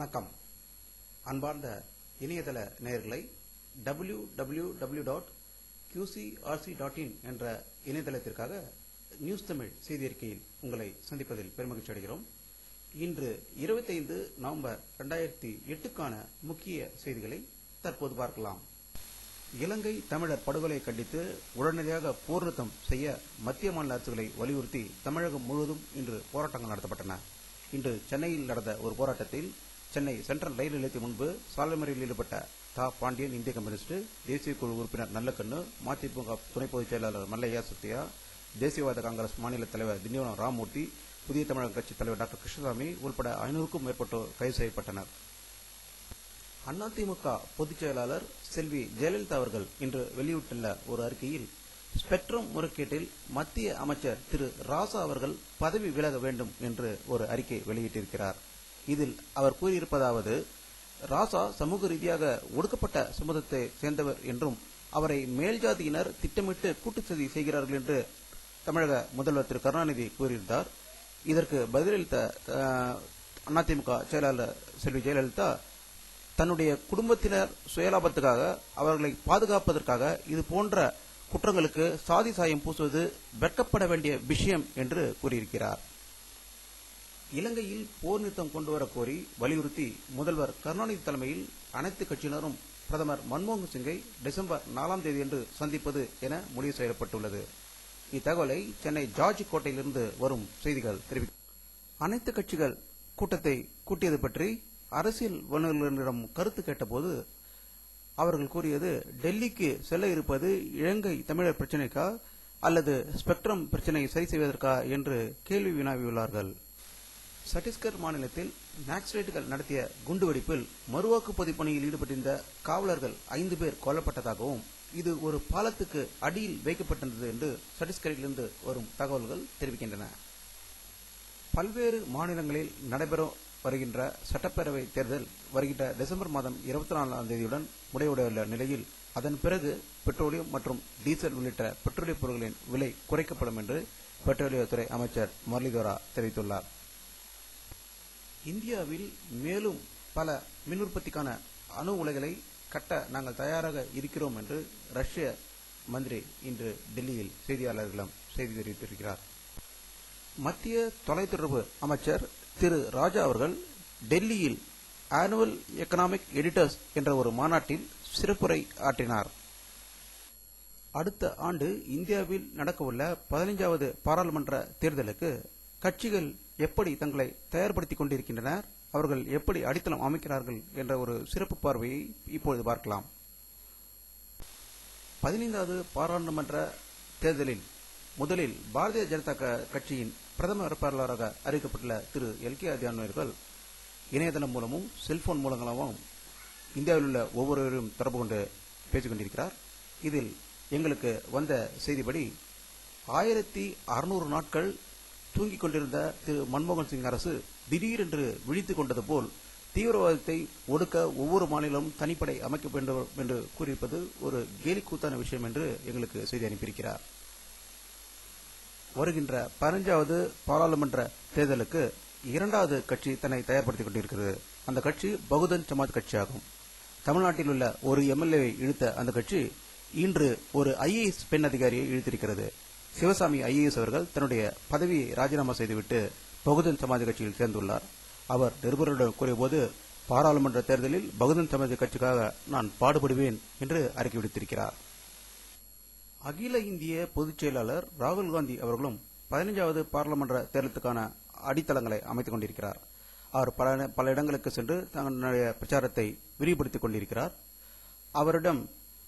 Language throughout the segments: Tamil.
வணக்கம். அன்பார்ந்த இணையதள நேயர்களை www.qcrc.in என்ற இணையதளத்திற்காக நியூஸ் தமிழ் செய்தி அறிக்கையில் உங்களை சந்திப்பதில் பெருமகிழ்ச்சி அடைகிறோம். இன்று 25 நவம்பர் 2008க்கான முக்கிய செய்திகளை தற்போது பார்க்கலாம். இலங்கை தமிழர் படுகொலை கண்டித்து உடனடியாக போர் நிறுத்தம் செய்ய மத்திய மாநில அரசுகளை வலியுறுத்தி தமிழகம் முழுவதும் இன்று போராட்டங்கள் நடத்தப்பட்டன. இன்று சென்னையில் நடந்த ஒரு போராட்டத்தில் சென்னை சென்ட்ரல் ரயில் நிலையத்தின் முன்பு சாலை மறியலில் ஈடுபட்ட தா பாண்டியன், இந்திய கம்யூனிஸ்ட், தேசிய குழு உறுப்பினர் நல்லக்கண்ணு, மதிமுக துணை பொதுச் செயலாளர் மல்லையா சத்யா, தேசியவாத காங்கிரஸ் மாநில தலைவர் திண்டிவனம் ராமமூர்த்தி, புதிய தமிழக கட்சி தலைவர் டாக்டர் கிருஷ்ணசாமி உள்பட 500க்கும் மேற்பட்டோர் கைது செய்யப்பட்டனர். அதிமுக பொதுச் செயலாளர் செல்வி ஜெயலலிதா அவர்கள் இன்று வெளியிட்டுள்ள ஒரு அறிக்கையில் ஸ்பெக்ட்ரம் முறைகேட்டில் மத்திய அமைச்சர் திரு ராசா அவர்கள் பதவி விலக வேண்டும் என்று ஒரு அறிக்கை வெளியிட்டிருக்கிறார். இதில் அவர் கூறியிருப்பதாவது: ராசா சமூக ரீதியாக ஒடுக்கப்பட்ட சமூகத்தை சேர்ந்தவர் என்றும் அவரை மேல்ஜாதியினர் திட்டமிட்டு கூட்டுச்சதி செய்கிறார்கள் என்று தமிழக முதல்வர் திரு கருணாநிதி கூறியிருந்தார். இதற்கு பதிலளித்த அதிமுக செயலாளர் செல்வி ஜெயலலிதா, தன்னுடைய குடும்பத்தினர் சுயலாபத்துக்காக அவர்களை பாதுகாப்பதற்காக இது போன்ற குற்றங்களுக்கு சாதி சாயம் பூசுவது வெட்கப்பட வேண்டிய விஷயம் என்று கூறியிருக்கிறார். இலங்கையில் போர் நிறுத்தம் கொண்டுவர கோரி வலியுறுத்தி முதல்வர் கருணாநிதி தலைமையில் அனைத்து கட்சியினரும் பிரதமர் மன்மோகன் சிங்கை டிசம்பர் 4ஆம் தேதியன்று சந்திப்பது என முடிவு செய்யப்பட்டுள்ளது. இத்தகவலை சென்னை ஜார்ஜ் கோட்டையிலிருந்து வரும் செய்திகள் தெரிவிக்கும். அனைத்து கட்சிகள் கூட்டத்தை கூட்டியது பற்றி அரசியல் வல்லுநர்களிடம் கருத்து கேட்டபோது அவர்கள் கூறியது, டெல்லிக்கு செல்ல இருப்பது இலங்கை தமிழர் பிரச்சினைக்கா அல்லது ஸ்பெக்ட்ரம் பிரச்சினையை சரி செய்வதற்கா என்று கேள்வி வினாவியுள்ளார்கள். சத்தீஸ்கர் மாநிலத்தில் நக்சலைட்டுகள் நடத்திய குண்டுவெடிப்பில் மறுவாக்குப்பதிவு பணியில் ஈடுபட்டிருந்த காவலர்கள் 5 பேர் கொல்லப்பட்டதாகவும் இது ஒரு பாலத்துக்கு அடியில் வைக்கப்பட்டிருந்தது என்று சத்தீஸ்கரிலிருந்து வரும் தகவல்கள் தெரிவிக்கின்றன. பல்வேறு மாநிலங்களில் நடைபெறும் வருகின்ற சட்டப்பேரவை தேர்தல் வருகின்ற டிசம்பர் மாதம் 24ஆம் தேதியுடன் முடிவடையுள்ள நிலையில் அதன் பிறகு பெட்ரோலியம் மற்றும் டீசல் உள்ளிட்ட பெட்ரோலிய பொருட்களின் விலை குறைக்கப்படும் என்று பெட்ரோலியத்துறை அமைச்சர் முரளிதரா தெரிவித்துள்ளார். இந்தியாவில் மேலும் பல மின் உற்பத்திக்கான அணு உலைகளை கட்ட நாங்கள் தயாராக இருக்கிறோம் என்று ரஷ்ய மந்திரி இன்று டெல்லியில் செய்தியாளர்களிடம் செய்தி தெரிவித்திருக்கிறார். மத்திய தொலைத்தொடர்பு அமைச்சர் திரு ராஜா அவர்கள் டெல்லியில் ஆனுவல் எக்கனாமிக் எடிட்டர்ஸ் என்ற ஒரு மாநாட்டில் சிறப்புரை ஆற்றினார். அடுத்த ஆண்டு இந்தியாவில் நடக்கவுள்ள 15வது பாராளுமன்ற தேர்தலுக்கு கட்சிகள் எப்படி தங்களை தயார்படுத்திக் கொண்டிருக்கின்றனர், அவர்கள் எப்படி அடித்தளம் அமைக்கிறார்கள் என்ற ஒரு சிறப்பு பார்வையை இப்பொழுது பார்க்கலாம். 15வது பாராளுமன்ற தேர்தலில் முதலில் பாரதிய ஜனதா கட்சியின் பிரதம வேட்பாளராக அறிவிக்கப்பட்டுள்ள திரு எல்.கே. அத்வானி அவர்கள் இணையதளம் மூலமும் செல்போன் மூலமாகவும் இந்தியாவில் உள்ள ஒவ்வொருவரையும் தொடர்பு கொண்டு பேசிக் கொண்டிருக்கிறார். இதில் எங்களுக்கு வந்த செய்திப்படி 1600 நாட்கள் தூங்கிக் கொண்டிருந்த திரு மன்மோகன் சிங் அரசு திடீரென்று விழித்துக் கொண்டது போல் தீவிரவாதத்தை ஒடுக்க ஒவ்வொரு மாநிலமும் தனிப்படை அமைக்க வேண்டும் என்று கூறியிருப்பது ஒரு கேலிக்கூத்தான விஷயம் என்று எங்களுக்கு செய்தி அனுப்பியிருக்கிறார். வருகின்ற 15வது பாராளுமன்ற தேர்தலுக்கு 2வது கட்சி தன்னை தயார்படுத்திக் கொண்டிருக்கிறது. அந்த கட்சி பகுஜன் சமாஜ் கட்சியாகும். தமிழ்நாட்டில் உள்ள ஒரு எம்எல்ஏவை இழுத்த அந்த கட்சி இன்று ஒரு IAS பெண் அதிகாரியை இழுத்திருக்கிறது. சிவசாமி IAS அவர்கள் தன்னுடைய பதவியை ராஜினாமா செய்துவிட்டு பகுஜன் சமாஜ் கட்சியில் சேர்ந்துள்ளார். அவர் நிருபர்களிடம் கூறியபோது, பாராளுமன்ற தேர்தலில் பகுஜன் சமாஜ் கட்சிக்காக நான் பாடுபடுவேன் என்று அறிக்கை விடுத்திருக்கிறார். அகில இந்திய பொதுச் செயலாளர் ராகுல் காந்தி அவர்களும் 15வது பாராளுமன்ற தேர்தலுக்கான அடித்தளங்களை அமைத்துக் கொண்டிருக்கிறார். அவர் பல இடங்களுக்கு சென்று தன்னுடைய பிரச்சாரத்தை விரிவுபடுத்திக் கொண்டிருக்கிறார். அவரிடம்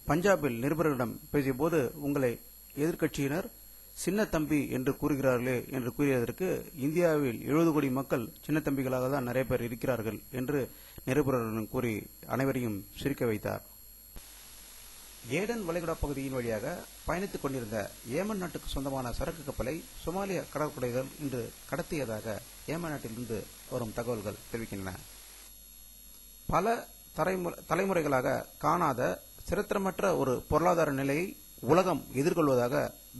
பஞ்சாபில் நிருபர்களிடம் பேசிய போது, உங்களை எதிர்க்கட்சியினர் சின்ன தம்பி என்று கூறுகிறார்களே என்று கூறியதற்கு, இந்தியாவில் 70 கோடி மக்கள் சின்ன தம்பிகளாக தான் நிறைய பேர் இருக்கிறார்கள் என்று நிருபர்களிடம் கூறி அனைவரையும் சிரிக்க வைத்தார். ஏடன் வளைகுடா பகுதியின் வழியாக பயணித்துக் கொண்டிருந்த ஏமன் நாட்டுக்கு சொந்தமான சரக்கு கப்பலை சொமாலிய கடற்படைகள் இன்று கடத்தியதாக ஏமன் நாட்டிலிருந்து வரும் தகவல்கள் தெரிவிக்கின்றன. பல தலைமுறைகளாக காணாத சிரத்திரமற்ற ஒரு பொருளாதார நிலையை உலகம் எதிர்கொள்வதாக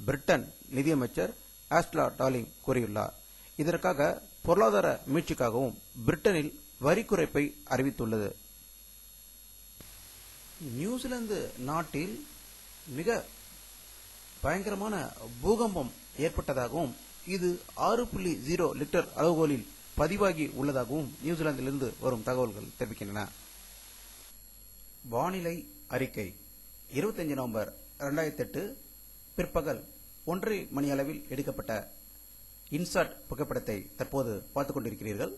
பிரிட்டன் நிதியமைச்சர் ஆஸ்லா டார்லிங் கூறியுள்ளார். இதற்காக பொருளாதார மீட்சிக்காகவும் பிரிட்டனில் வரி குறைப்பை அறிவித்துள்ளது. நியூசிலாந்து நாட்டில் மிக பயங்கரமான பூகம்பம் ஏற்பட்டதாகவும் இது 6.0 லிட்டர் அளவுகோலில் பதிவாகி உள்ளதாகவும் நியூசிலாந்திலிருந்து வரும் தகவல்கள் தெரிவிக்கின்றன. வானிலை அறிக்கை 25 நவம்பர் 2008 பிற்பகல் 1:30 மணி அளவில் எடுக்கப்பட்ட இன்சாட் புகைப்படத்தை தற்போது பார்த்துக் கொண்டிருக்கிறீர்கள்.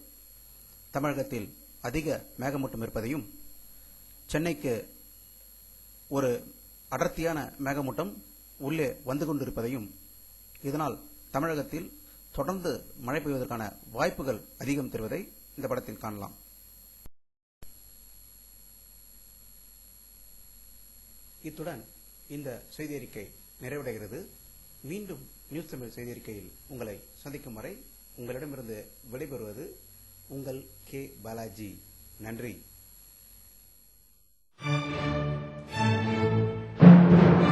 தமிழகத்தில் அதிக மேகமூட்டம் இருப்பதையும் சென்னைக்கு ஒரு அடர்த்தியான மேகமூட்டம் உள்ளே வந்து கொண்டிருப்பதையும் இதனால் தமிழகத்தில் தொடர்ந்து மழை பெய்வதற்கான வாய்ப்புகள் அதிகம் தருவதை இந்த படத்தில் காணலாம். இத்துடன் இந்த செய்தி அறிக்கை நிறைவடைகிறது. மீண்டும் நியூஸ் தமிழ் செய்தி அறிக்கையில் உங்களை சந்திக்கும் வரை உங்களிடமிருந்து விடைபெறுவது உங்கள் கே பாலாஜி. நன்றி.